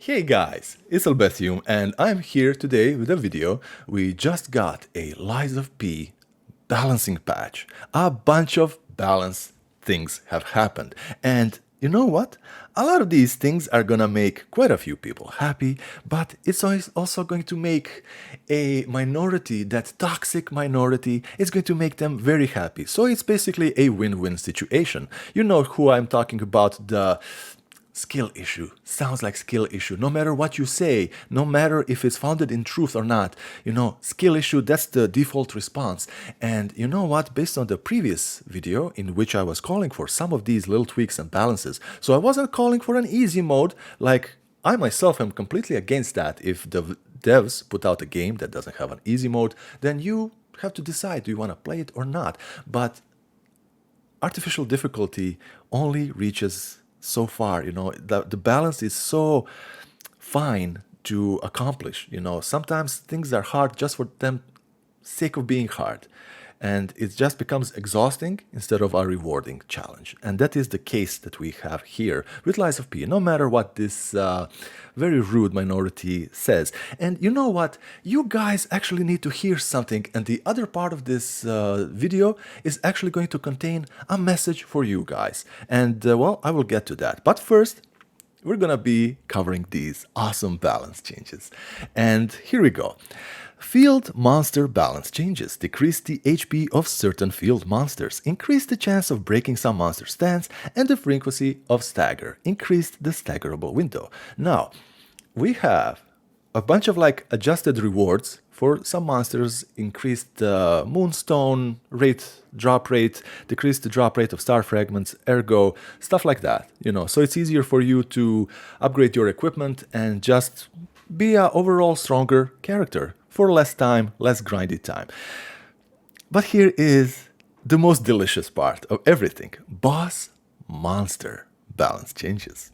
Hey guys, it's Albethium and I'm here today with a video. We just got a Lies of P balancing patch. A bunch of balance things have happened. And you know what? A lot of these things are gonna make quite a few people happy, but it's also going to make a minority, that toxic minority, it's going to make them very happy. So it's basically a win-win situation. You know who I'm talking about, the skill issue. Sounds like skill issue. No matter what you say, no matter if it's founded in truth or not, skill issue, that's the default response. And you know what? Based on the previous video in which I was calling for some of these little tweaks and balances, so I wasn't calling for an easy mode. Like, I myself am completely against that. If the devs put out a game that doesn't have an easy mode, then you have to decide, do you want to play it or not? But artificial difficulty only reaches so far. The balance is so fine to accomplish. Sometimes things are hard just for them sake of being hard, and it just becomes exhausting instead of a rewarding challenge. And that is the case that we have here with Lies of P, no matter what this very rude minority says. And you know what? You guys actually need to hear something, and the other part of this video is actually going to contain a message for you guys. And well, I will get to that. But first, we're gonna be covering these awesome balance changes. And here we go. Field monster balance changes. Decrease the HP of certain field monsters. Increase the chance of breaking some monster stance and the frequency of stagger. Increased the staggerable window. Now, we have a bunch of adjusted rewards for some monsters. Increased the moonstone rate, drop rate, decreased the drop rate of star fragments, ergo, stuff like that. So it's easier for you to upgrade your equipment and just be an overall stronger character for less time, less grindy time. But here is the most delicious part of everything. Boss monster balance changes.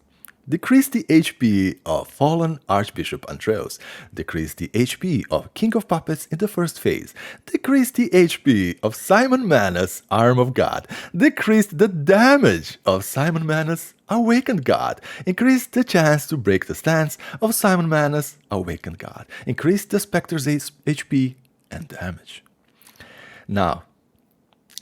Decrease the HP of fallen Archbishop Andreus. Decrease the HP of King of Puppets in the first phase. Decrease the HP of Simon Manus, Arm of God. Decrease the damage of Simon Manus, Awakened God. Increase the chance to break the stance of Simon Manus, Awakened God. Increase the Spectre's HP and damage. Now,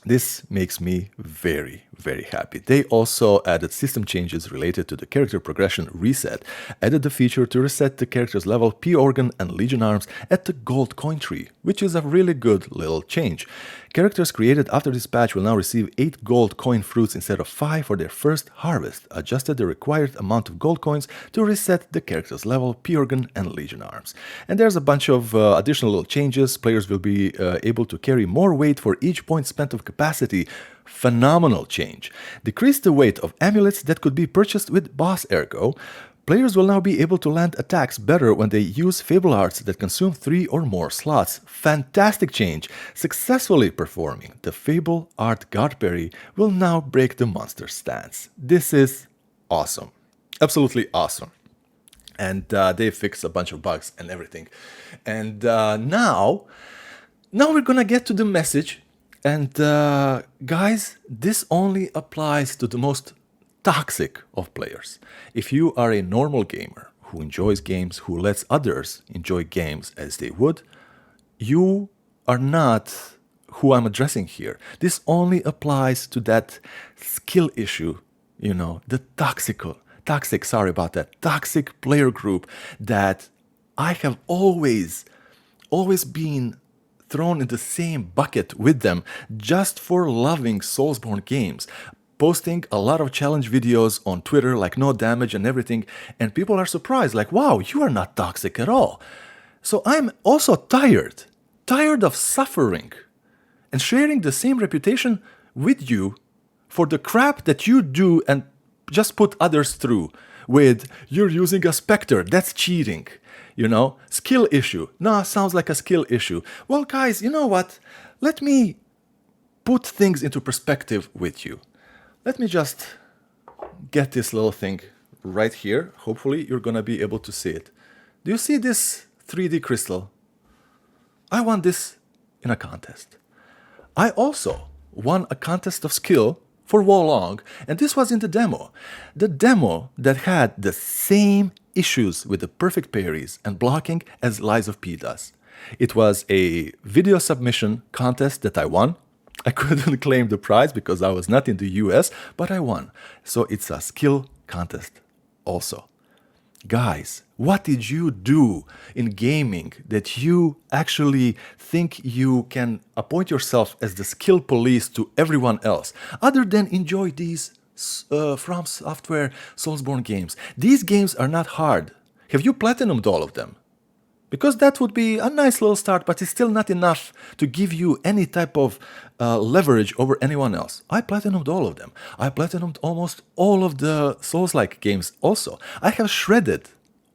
this makes me very, very happy. They also added system changes related to the character progression reset, added the feature to reset the character's level, P organ, and Legion arms at the gold coin tree, which is a really good little change. Characters created after this patch will now receive 8 gold coin fruits instead of 5 for their first harvest, adjusted the required amount of gold coins to reset the character's level, P organ, and Legion arms. And there's a bunch of additional little changes. Players will be able to carry more weight for each point spent of capacity. Phenomenal change. Decrease the weight of amulets that could be purchased with boss ergo. Players will now be able to land attacks better when they use Fable Arts that consume 3 or more slots. Fantastic change. Successfully performing the Fable Art Godberry will now break the monster stance. This is awesome. Absolutely awesome. And they fixed a bunch of bugs and everything. And now we're gonna get to the message. And guys, this only applies to the most toxic of players. If you are a normal gamer who enjoys games, who lets others enjoy games as they would, you are not who I'm addressing here. This only applies to that skill issue, the toxic player group that I have always been thrown in the same bucket with them just for loving Soulsborne games, posting a lot of challenge videos on Twitter, like no damage and everything, and people are surprised, like, wow, you are not toxic at all. So I'm also tired of suffering and sharing the same reputation with you for the crap that you do and just put others through with, you're using a Spectre, that's cheating. Skill issue. Nah, sounds like a skill issue. Well, guys, you know what? Let me put things into perspective with you. Let me just get this little thing right here. Hopefully, you're gonna be able to see it. Do you see this 3D crystal? I won this in a contest. I also won a contest of skill For how long? And this was in the demo. The demo that had the same issues with the perfect parries and blocking as Lies of P does. It was a video submission contest that I won. I couldn't claim the prize because I was not in the US, but I won. So it's a skill contest also. Guys, what did you do in gaming that you actually think you can appoint yourself as the skill police to everyone else, other than enjoy these From Software Soulsborne games? These games are not hard. Have you platinumed all of them? Because that would be a nice little start, but it's still not enough to give you any type of leverage over anyone else. I platinumed all of them. I platinumed almost all of the Souls-like games also. I have shredded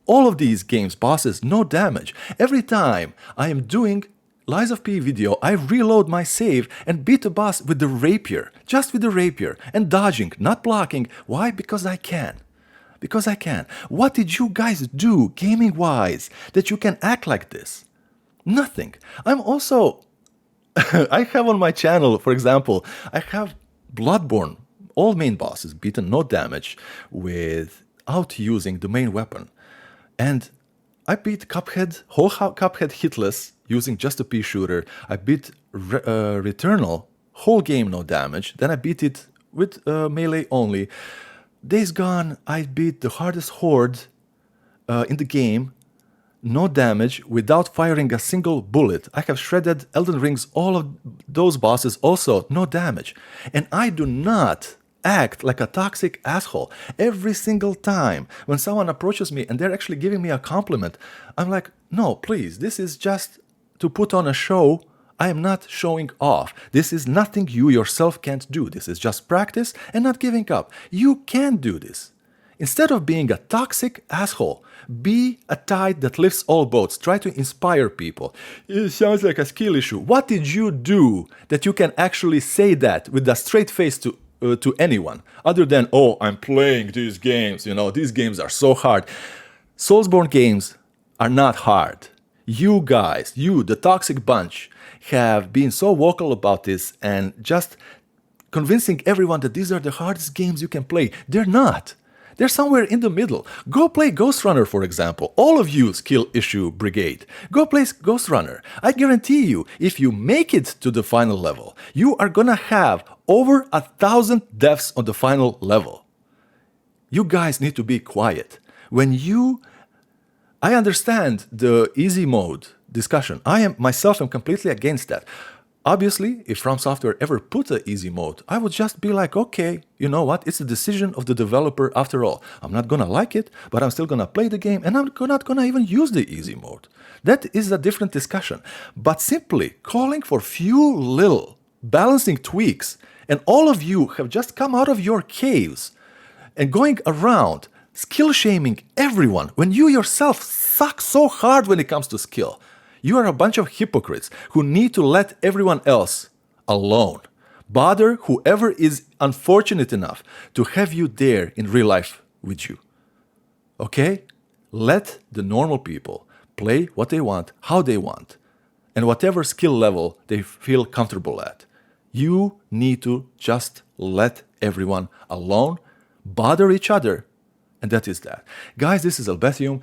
all of these games, bosses, no damage. Every time I am doing Lies of P video, I reload my save and beat the boss with the rapier, just with the rapier, and dodging, not blocking. Why? Because I can. Because I can. What did you guys do, gaming-wise, that you can act like this? Nothing. I'm also... I have on my channel, for example, I have Bloodborne, all main bosses beaten, no damage, without using the main weapon. And I beat Cuphead, whole Cuphead hitless, using just a P shooter. I beat Returnal, whole game no damage. Then I beat it with melee only. Days Gone, I beat the hardest horde in the game, no damage, without firing a single bullet. I have shredded Elden Ring's all of those bosses also, no damage. And I do not act like a toxic asshole. Every single time when someone approaches me and they're actually giving me a compliment, I'm like, no, please, this is just to put on a show. I am not showing off. This is nothing you yourself can't do. This is just practice and not giving up. You can do this. Instead of being a toxic asshole, be a tide that lifts all boats. Try to inspire people. It sounds like a skill issue. What did you do that you can actually say that with a straight face to anyone, other than, oh, I'm playing these games, you know, these games are so hard. Soulsborne games are not hard. You guys, you, the toxic bunch, have been so vocal about this and just convincing everyone that these are the hardest games you can play. They're not. They're somewhere in the middle. Go play Ghost Runner, for example. All of you, Skill Issue Brigade. Go play Ghost Runner. I guarantee you, if you make it to the final level, you are gonna have over 1,000 deaths on the final level. You guys need to be quiet. I understand the easy mode discussion. I myself am completely against that. Obviously, if From Software ever put an easy mode, I would just be like, okay, you know what? It's a decision of the developer after all. I'm not gonna like it, but I'm still gonna play the game, and I'm not gonna even use the easy mode. That is a different discussion. But simply calling for few little balancing tweaks, and all of you have just come out of your caves and going around skill shaming everyone when you yourself suck so hard when it comes to skill. You are a bunch of hypocrites who need to let everyone else alone. Bother whoever is unfortunate enough to have you there in real life with you. Okay? Let the normal people play what they want, how they want, and whatever skill level they feel comfortable at. You need to just let everyone alone, bother each other, and that is that. Guys, this is Albethium.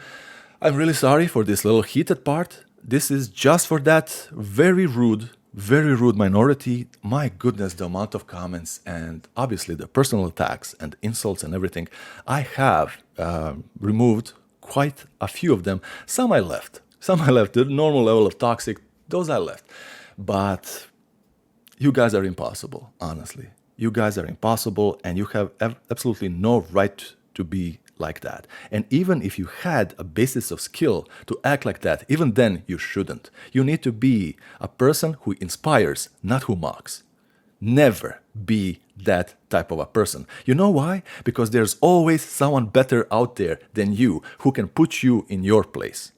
I'm really sorry for this little heated part. This is just for that very rude minority. My goodness, the amount of comments and obviously the personal attacks and insults and everything. I have removed quite a few of them. Some I left. The normal level of toxic, those I left. But you guys are impossible, honestly. You guys are impossible, and you have absolutely no right to be like that. And even if you had a basis of skill to act like that, even then you shouldn't. You need to be a person who inspires, not who mocks. Never be that type of a person. You know why? Because there's always someone better out there than you who can put you in your place.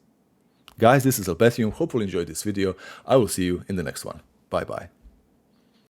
Guys, this is Albethium. Hopefully you enjoyed this video. I will see you in the next one. Bye-bye.